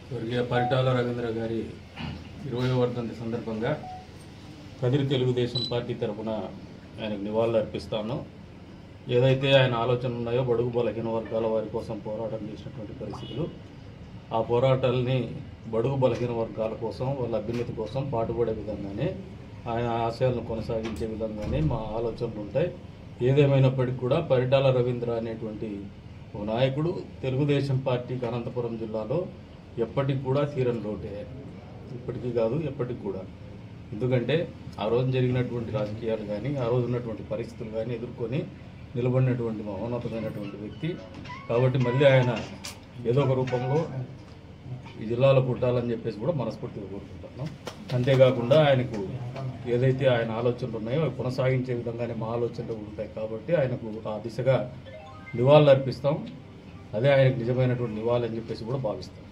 స్వర్గీయ పరిటాల రవీంద్ర గారి 20వ వర్ధంతి సందర్భంగా కదిరి తెలుగుదేశం పార్టీ తరఫున ఆయనకు నివాళులు అర్పిస్తాను. ఏదైతే ఆయన ఆలోచనలు ఉన్నాయో బడుగు బలహీన వర్గాల వారి కోసం పోరాటం చేసినటువంటి పరిస్థితులు, ఆ పోరాటాలని బడుగు బలహీన వర్గాల కోసం వాళ్ళ అభ్యున్నతి కోసం పాటుపడే విధంగానే ఆయన ఆశయాలను కొనసాగించే విధంగానే మా ఆలోచనలు ఉంటాయి. ఏదేమైనప్పటికీ కూడా పరిటాల రవీంద్ర అనేటువంటి ఓ నాయకుడు తెలుగుదేశం పార్టీకి అనంతపురం జిల్లాలో ఎప్పటికి కూడా తీరని లోటే, ఇప్పటికీ కాదు ఎప్పటికి కూడా. ఎందుకంటే ఆ రోజు జరిగినటువంటి రాజకీయాలు కానీ ఆ రోజు ఉన్నటువంటి పరిస్థితులు కానీ ఎదుర్కొని నిలబడినటువంటి మహోన్నతమైనటువంటి వ్యక్తి. కాబట్టి మళ్ళీ ఆయన ఏదో ఒక రూపంలో ఈ జిల్లాలో పుట్టాలని చెప్పేసి కూడా మనస్ఫూర్తిగా కోరుకుంటున్నాం. అంతేకాకుండా ఆయనకు ఏదైతే ఆయన ఆలోచనలు ఉన్నాయో అవి కొనసాగించే విధంగానే మా ఆలోచనలు ఉంటాయి. కాబట్టి ఆయనకు ఆ దిశగా నివాళులు అర్పిస్తాం. అదే ఆయనకు నిజమైనటువంటి నివాళులు అని చెప్పేసి కూడా భావిస్తాం.